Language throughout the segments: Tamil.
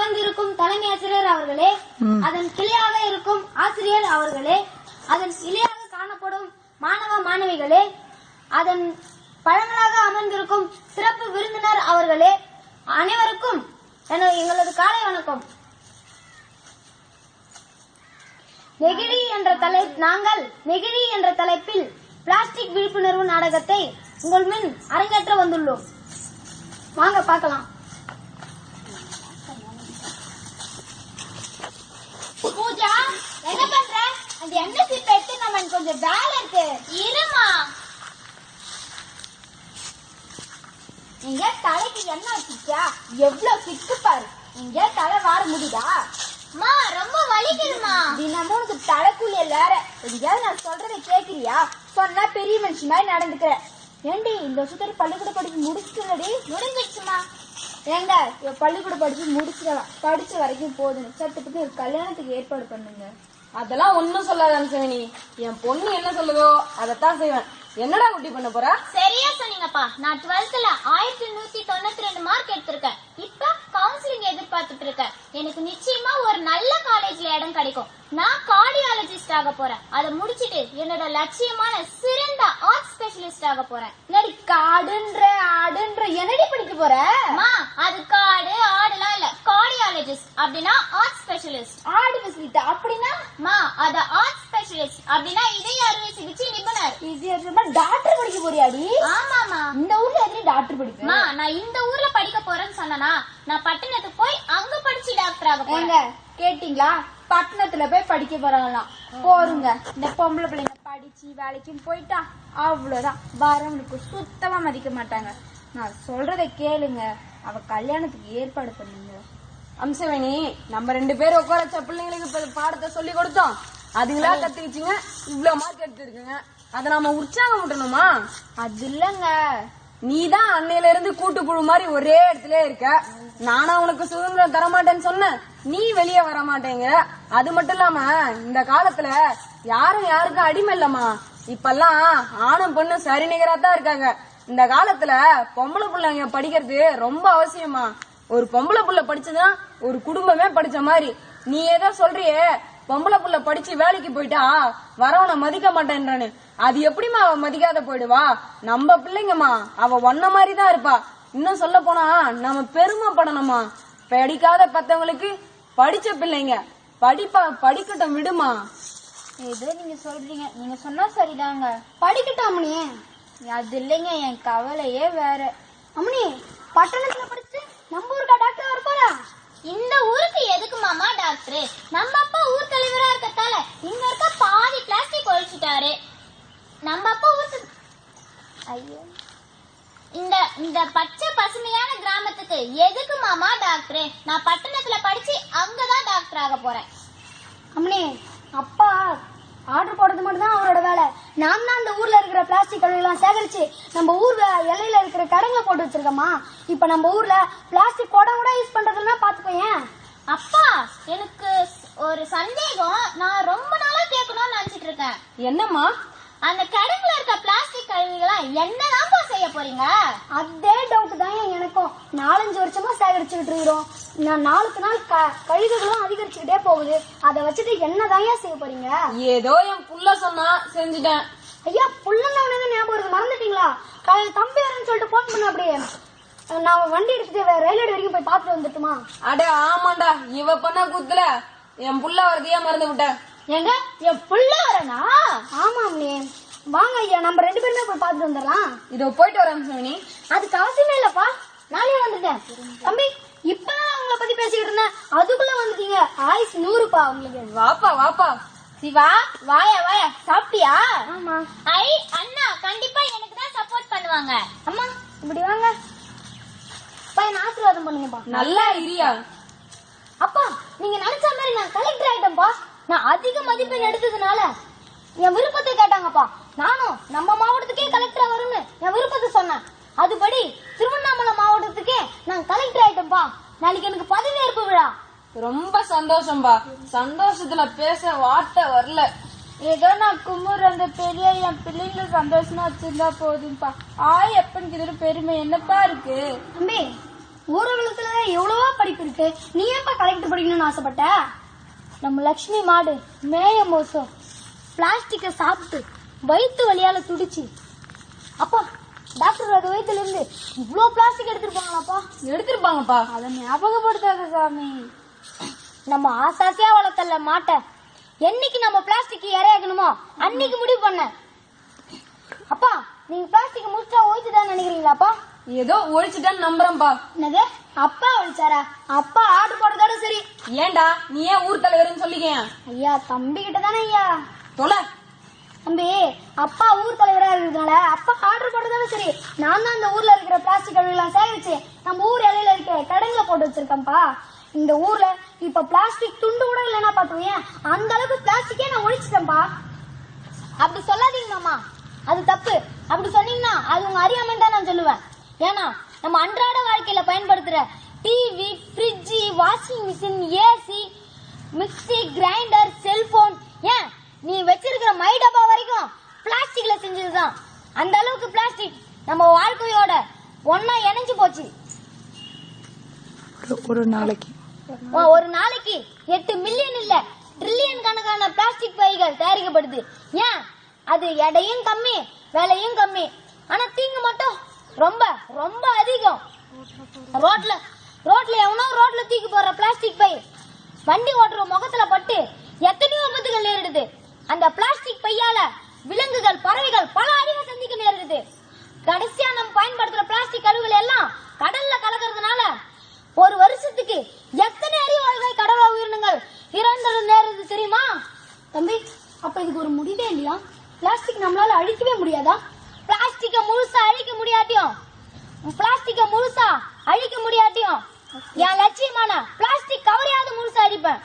அமர்ந்திருக்கும் தலைமை ஆசிரியர் அவர்களே, அதன் கிளையாக இருக்கும் ஆசிரியர் அவர்களே, அதன் இலையாக காணப்படும் மாணவ மாணவிகளே, அதன் பழங்களாக அமர்ந்திருக்கும் சிறப்பு விருந்தினர் அவர்களே, அனைவருக்கும் எங்களது காலை வணக்கம். நாங்கள் நெகிழி என்ற தலைப்பில் பிளாஸ்டிக் விழிப்புணர்வு நாடகத்தை உங்கள் முன் அரங்கேற்ற வந்துள்ளோம். வாங்க பார்க்கலாம். பூஜா, என்ன பண்ற? அந்த எண்ணெய் சீப்பை எடுத்து நம்ம கொஞ்சம் வேலை இருக்கு. இருமா. இங்க தலைக்கு எண்ணெய் வச்சுச்சா? எவ்வளவு கிட்டு பாரு. இங்க தலை வார முடியுதா? மா, ரொம்ப வலிக்குதுமா. தினமும் உனக்கு தலைக்குள்ள வேற. எங்கேயாவது நான் சொல்றதை கேக்குறியா? சொன்னா பெரிய மனுஷன் மாதிரி நடந்துக்கிற. ஏண்டி இந்த வருஷத்துல பள்ளிக்கூட படிப்பு முடிச்சுடி? முடிஞ்சிடுச்சுமா. ஏங்க பள்ளிக்கூட படிச்சு முடிச்சிடலாம், படிச்ச வரைக்கும் போதும். சட்டுப்பட்டு ஒரு கல்யாணத்துக்கு ஏற்பாடு பண்ணுங்க. அதெல்லாம் ஒன்னும் சொல்லாத அம்சவேணி. என் பொண்ணு என்ன சொல்லுதோ அதைத்தான் செய்வேன். என்னடா குட்டி பண்ண போற? சரியா சொன்னீங்கப்பா. நான் 12th 1192 மார்க் எடுத்திருக்கேன். இப்ப கவுன்சிலிங் எதிர்பார்த்துட்டு இருக்கேன். எனக்கு நிச்சயமா ஒரு நல்ல காலேஜ்ல இடம் கிடைக்கும். நான் கார்டியாலஜிஸ்ட் ஆக போறேன். அதை முடிச்சிட்டு என்னோட லட்சியமான சிறந்த ஆர்ட் ஸ்பெஷலிஸ்ட் ஆக போறேன். என்னடி காடுன்ற ஆடுன்ற என்னடி படிக்க போற? அது காடு ஆடுலாம் இல்ல, கார்டியாலஜிஸ்ட் அப்படின்னா ஆர்ட் ஸ்பெஷலிஸ்ட். ஆர்ட் ஸ்பெஷலிஸ்ட் அப்படின்னா அது ஆர்ட் ஸ்பெஷலிஸ்ட் அப்படின்னா இதய அறுவை சிகிச்சை நிபுணர். இது டாக்டர் படிக்க போறியாடி? ஆமாமா. இந்த ஊர்ல எதுக்கு டாக்டர் படிப்ப? நான் இந்த ஊர்ல படிக்க போறேன்னு சொன்னா நான் பட்டணத்துக்கு போய் அங்க படிச்சு டாக்டர் ஆக போறேன். கேட்டீங்களா? பட்டணத்துல போய் படிக்க போறாங்களாம். போருங்க. இந்த பொம்பளை பிள்ளைங்க படிச்சு வேலைக்கும் போயிட்டா அவ்வளவுதான். வரவனுக்கு சுத்தமா மதிக்க மாட்டாங்க. நான் சொல்றதை கேளுங்க. அவ கல்யாணத்துக்கு ஏற்பாடு பண்ணுங்க. அம்சவேணி, நம்ம 2 பேரும் உட்கார வச்ச பிள்ளைங்களுக்கு பாடத்தை சொல்லி கொடுத்தோம். அதுங்களா கத்துக்கிச்சுங்க, இவ்வளவு மார்க் எடுத்துருக்குங்க. அதை நாம உற்சாகம் விட்டணுமா? அது இல்லங்க, நீதான் அன்னையில இருந்து கூட்டுக்குழு மாதிரி ஒரே இடத்துல இருக்க. நானா உனக்கு சுதந்திரம் தரமாட்டேன்னு சொன்ன, நீ வெளியே வர மாட்டேங்கிற. அது மட்டும் இல்லாம இந்த காலத்துல யாரும் யாருக்கும் அடிமை இல்லம்மா. இப்பெல்லாம் ஆணும் பொண்ணும் சரி நிகராத்தான் இருக்காங்க. இந்த காலத்துல பொம்பளை பிள்ளைங்க படிக்கிறது ரொம்ப அவசியமா. ஒரு பொம்பளை புள்ள படிச்சதுன்னா ஒரு குடும்பமே படிச்ச மாதிரி. நீ ஏதோ சொல்றியே பொம்பளை புள்ள படிச்சு வேலைக்கு போயிட்டா வரவனை மதிக்க மாட்டேன்றானு. அது எப்படிமா அவ மதிக்காத போயிடுவா? நம்ம பிள்ளைங்கம்மா, அவ ஒன்ன மாதிரிதான் இருப்பா. இன்னும் சொல்ல போனா நம்ம பெருமைப்படணுமா. படிக்காத பத்தவங்களுக்கு படிச்ச பிள்ளைங்க படிக்கட்டும் விடுமா. ஏதோ நீங்க சொல்றீங்க, நீங்க சொன்னா சரிதாங்க. படிக்கட்டும் அம்மனி. அது இல்லைங்க, என் கவலையே வேற. அம்மனி, பட்டணத்துல படிச்சு நம்ம ஊருக்கா டாக்டர் வர போறா? இந்த ஊருக்கு எதுக்கு மாமா டாக்டர்? நம்ம அப்பா ஊர் தலைவரா இருக்கத்தால இங்க இருக்க பாதி பிளாஸ்டிக் ஒழிச்சுட்டாரு. நம்ம அப்பா ஊருக்கு ஐயோ இந்த பச்சை பசுமையான கிராமத்துக்கு எதுக்கு மாமா டாக்டர்? நான் பட்டணத்துல படிச்சு அங்கதான் டாக்டர் ஆக போறேன். அம்மனி, அப்பா ஆர்டர் போடுறது மட்டும் தான் அவரோட வேலை. நாம் தான் அந்த ஊர்ல இருக்கிற பிளாஸ்டிக் கழிவுலாம் சேகரிச்சு நம்ம ஊர் எல்லையில இருக்கிற கடைங்களை போட்டு வச்சிருக்கோமா. இப்ப நம்ம ஊர்ல பிளாஸ்டிக் குடம் கூட யூஸ் பண்றதுன்னா பாத்துக்கோயேன். அப்பா, எனக்கு ஒரு சந்தேகம். நான் ரொம்ப நாளா கேட்கணும்னு நினைச்சிட்டு இருக்கேன். என்னம்மா? அந்த கடைக்குள்ள இருக்க பிளாஸ்டிக் கழிவுகளை என்னதான்ப்பா செய்ய போறீங்க? அதே டவுட் தான் எனக்கும். 4-5 வருஷமா சேகரிச்சுக்கிட்டு இருக்கிறோம். நாளுக்கு நாள் கழிவுகளும் அதிகரிச்சுக்கிட்டே போகுது. அதை வச்சுட்டு என்னதான் செய்ய போறீங்க? ஏதோ என் புள்ள சொன்னா செஞ்சுட்டேன். ஐயா, புள்ளங்க ஞாபகம் இருக்கு, மறந்துட்டீங்களா? தம்பி வரேன்னு சொல்லிட்டு போன் பண்ண. அப்படியே நான் வண்டி எடுத்துட்டு ரயில்வே வரைக்கும் போய் பாத்துட்டு வந்துட்டுமா? அட ஆமாண்டா, இவ பண்ண கூத்துல என் புள்ள வரதையே மறந்து விட்டேன். எங்க என் புள்ள வரனா? ஆமா அம்மனி, வாங்க ஐயா, நம்ம 2 பேருமே போய் பாத்துட்டு வந்துடலாம். இதோ போயிட்டு வரேன் சோனி. அதுக்கு அவசியமே இல்லப்பா, நானே வந்துட்டேன். தம்பி, இப்பதான் உங்களை பத்தி பேசிக்கிட்டு இருந்தேன், அதுக்குள்ள வந்துட்டீங்க. ஆயுஸ் 100பா உங்களுக்கு. வாப்பா வாப்பா. சிவா, வாயா வாயா, சாப்பிட்டியா? ஆமா. ஐ அண்ணா கண்டிப்பா எனக்கு தான் சப்போர்ட் பண்ணுவாங்க. அம்மா இப்படி வாங்க, பையன் ஆசீர்வாதம் பண்ணுங்கப்பா. நல்லா இரியா. அப்பா, நீங்க நினைச்ச மாதிரி நான் கலெக்டர் ஆயிட்டேன்ப்பா. நான் அதிக மதிப்பெண் எடுத்ததுனால என் விருப்பத்தை கேட்டாங்கப்பா. நானும் நம்ம மாவட்டத்துக்கே கலெக்டரா வரும்னு என் விருப்பத்தை சொன்னேன். அதுபடி திருவண்ணாமலை மாவட்டத்துக்கே நான் கலெக்டர் ஆயிட்டேன்ப்பா. நாளைக்கு எனக்கு பதவியேற்பு விழா. ரொம்ப சந்தோஷம்பா. சந்தோஷத்துல பேச வார்த்தை வரல. ஏதோ நான் குமுற அந்த பெரிய என் பிள்ளைங்க சந்தோஷமா வச்சிருந்தா போதும்பா. எப்பன்னு பெருமை என்னப்பா இருக்கு? தம்பி, ஊரகத்துல எவ்வளவோ படிப்பு இருக்கு, நீ ஏன்பா கலெக்டர் படிக்கணும்னு ஆசைப்பட்ட? நம்ம லட்சுமி மாடு மேய மோசம் பிளாஸ்டிக்கை சாப்பிட்டு வயிற்று வலியால துடிச்சு. அப்பா டாக்டர் அது வயிற்றுல இருந்து இவ்வளோ பிளாஸ்டிக் எடுத்திருப்பாங்களாப்பா? எடுத்திருப்பாங்கப்பா. அதை ஞாபகப்படுத்தாத சாமி. நம்ம ஆசாசியா வளர்த்தல மாட்டை என்னைக்கு நம்ம பிளாஸ்டிக் இறையாக்கணுமோ அன்னைக்கு முடிவு பண்ண. அப்பா நீங்க பிளாஸ்டிக் முடிச்சா ஓய்ச்சுதான் நினைக்கிறீங்களாப்பா? ஏதோ ஒழிச்சுட்டான்னு நம்புறேன்ப்பா. என்னது, அப்பா ஒழிச்சாரா? அப்பா ஆர்டர் போட்டதோட சரி. ஏன்டா நீ ஏன் ஊர் தலைவர்னு சொல்லிக்கேன்? ஐயா தம்பி கிட்ட தானே ஐயா. தொலை. தம்பி, அப்பா ஊர் தலைவரா இருக்கிறதுனால அப்பா ஆர்டர் போட்டதோட சரி. நான் தான் இந்த ஊர்ல இருக்கிற பிளாஸ்டிக் கழிவுலாம் சேகரிச்சு நம்ம ஊர் இலையில இருக்க கடல்ல போட்டு வச்சிருக்கேன்ப்பா. இந்த ஊர்ல இப்ப பிளாஸ்டிக் துண்டு கூட இல்லைன்னா பாத்துவேன், அந்த அளவுக்கு பிளாஸ்டிக்கே நான் ஒழிச்சிட்டேன்ப்பா. அப்படி சொல்லாதீங்க மாமா, அது தப்பு. அப்படி சொன்னீங்கன்னா அது உங்க அறியாமன்னு தான் நான் சொல்லுவேன். ஏன்னா நம்ம அன்றாட வாழ்க்கையில பயன்படுத்துற TV, fridge, washing machine, AC, mixie, grinder, cellphone, ஏன் நீ வச்சிருக்கிற மை டப்பா வரைக்கும் பிளாஸ்டிக்ல செஞ்சதுதான். அந்த அளவுக்கு பிளாஸ்டிக் நம்ம வாழ்க்கையோட ஒன்னா இணைஞ்சு போச்சு. ஒரு நாளைக்கு 8 மில்லியன் இல்ல ட்ரில்லியன் கணக்கான பிளாஸ்டிக் பைகள் தயாரிக்கப்படுது. ஏன் அது எடையும் கம்மி, விலையும் கம்மி, ஆனா தீங்கு மட்டும் ரொம்ப ரொம்ப அதிகம். ரோட்ல எவனோ ரோட்ல தூக்கி போற பிளாஸ்டிக் பை வண்டி ஓட்டுற முகத்துல பட்டு எத்தனையோ விபத்துகள் நேரிடுது. அந்த பிளாஸ்டிக் பையால விலங்குகள், பறவைகள் பல அழிவை சந்திக்க நேரிடுது. கடைசியா நம்ம பயன்படுத்துற பிளாஸ்டிக் கழிவுகள் எல்லாம் கடல்ல கலக்கிறதுனால ஒரு வருஷத்துக்கு எத்தனை அறிவாளிகள் கடவுள உயிரினங்கள் இறந்தது நேருது தெரியுமா? தம்பி, அப்ப இதுக்கு ஒரு முடிவே இல்லையா? பிளாஸ்டிக் நம்மளால அழிக்கவே முடியாதா? பிளாஸ்டிக்க முழுசா அழிக்க முடியாட்டியும் என் லட்சியமான பிளாஸ்டிக் கவரையாவது முழுசா அழிப்பேன்.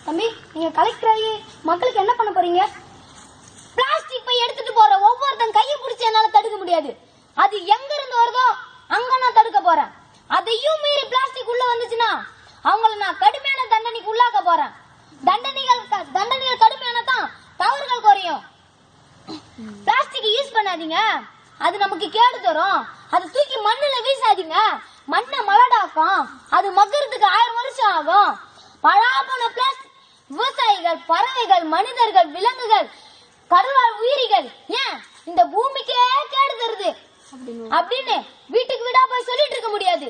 தம்பி, நீங்க கலெக்டர் ஆகி மக்களுக்கு என்ன பண்ண போறீங்க? பிளாஸ்டிக் பை எடுத்துட்டு போற ஒவ்வொருத்தன் கையை பிடிச்சி என்னால தடுக்க முடியாது. அது எங்க இருந்து வருதோ அங்க நான் தடுக்க போறேன். அதையும் மீறி பிளாஸ்டிக் உள்ள வந்துச்சுன்னா அவங்கள நான் கடுமையான தண்டனைக்கு உள்ளாக்க போறேன். தண்டனைகள் கடுமையான தான் தவறுகள் குறையும். பிளாஸ்டிக் யூஸ் பண்ணாதீங்க, அது நமக்கு கேடு தரும். அது தூக்கி மண்ணுல வீசாதீங்க, மண்ணை மலடாக்கும். அது மக்கறதுக்கு 1000 வருஷம் ஆகும். பழாப்போன பிளாஸ்டிக் விவசாயிகள், பறவைகள், மனிதர்கள், விலங்குகள், கடல்வாழ் உயிரிகள், ஏன் இந்த பூமிக்கே கேடு தருது அப்படின்னு வீட்டுக்கு வீடா போய் சொல்லிட்டு இருக்க முடியாது.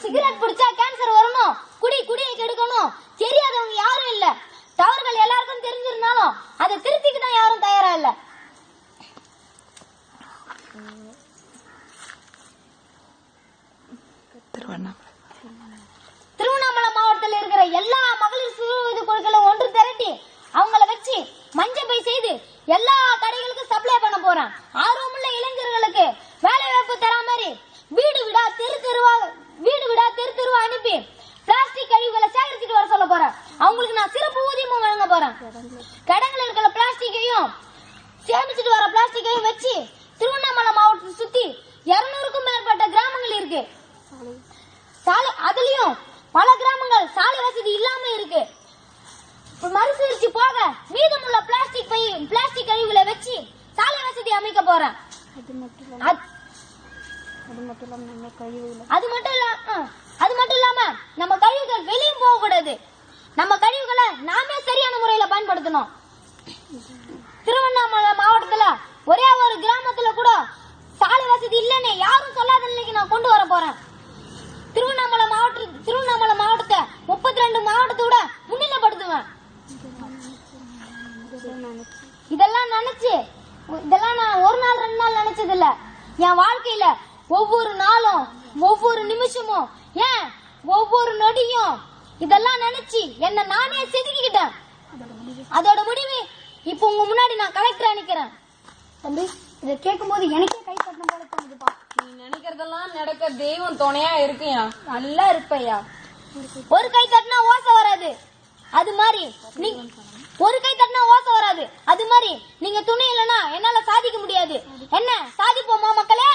சிகரெட் பிடிச்சா கேன்சர் வரணும், குடியை கெடுக்கணும் தெரியாதவங்க யாரும் இல்ல. தவறுகள் எல்லாருக்கும் தெரிஞ்சிருந்தாலும் அதை திருத்திக்கு தான் யாரும் தயாரா இல்ல. திருவண்ணாமலை மாவட்டத்தில் இருக்கிற எல்லா மகளிர் சுய உதவி குழுக்களை ஒன்று திரட்டி அவங்கள வச்சு மஞ்சள் பை செய்து எல்லா கடைகளுக்கும் சப்ளை பண்ண போறேன். ஆர்வமுள்ள இளைஞர்களுக்கு வேலை வாய்ப்பு தர மாதிரி வீடு விடா தெரு தெருவா அனுப்பி பிளாஸ்டிக் கழிவுகளை சேகரிச்சுட்டு வர சொல்ல போறேன். அவங்களுக்கு நான் சிறப்பு ஊதியமும் வழங்க போறேன். கடன்கள் இருக்கிற பிளாஸ்டிக்கையும் சேமிச்சுட்டு வர பிளாஸ்டிக்கையும் வச்சு திருவண்ணாமலை மாவட்டத்தை சுத்தி 200க்கும் மேற்பட்ட கிராமங்கள் இருக்கு. அதுலயும் பல கிராமங்கள் சாலை வசதி இல்லாம இருக்கு. மறுசுழற்சி போக மீதமுள்ள பிளாஸ்டிக் கழிவுகளை வச்சு சாலை வசதி அமைக்க போறேன். அது மட்டும் இல்லாம நம்ம கழிவுகள் வெளியே போக கூடாது. நம்ம கழிவுகளை நாமே சரியான முறையில பயன்படுத்தணும். திருவண்ணாமலை மாவட்டத்துல ஒரே ஒரு கிராமத்துல கூட சாலை வசதி இல்லன்னு யாரும் சொல்லாத நிலைக்கு நான் கொண்டு வர போறேன். திருவண்ணாமலை மாவட்டத்தை 32 மாவட்டத்தோட முன்னிலைப்படுத்துவேன். இதெல்லாம் நான் ஒரு நாள் 2 நாள் நினைச்சது இல்ல. என் வாழ்க்கையில ஒவ்வொரு நாளும், ஒவ்வொரு நிமிஷமும், ஏன் ஒவ்வொரு நொடியும் இதெல்லாம் நினைச்சு என்ன நானே செதுக்கிக்கிட்டேன். அதோட முடிவு இப்ப உங்க முன்னாடி நான் கலெக்டரா நிக்கிறேன். தம்பி, இதை கேட்கும் போது எனக்கே கை தட்டணும் போல தோணுதுப்பா. நீ நினைக்கிறதெல்லாம் நடக்க தெய்வம் துணையா இருக்குயா. நல்லா இருப்பையா. ஒரு கை தட்டினா ஓசை வராது, அது மாதிரி நீங்க துணை இல்லைன்னா என்னால சாதிக்க முடியாது. என்ன சாதிப்போமா மக்களே?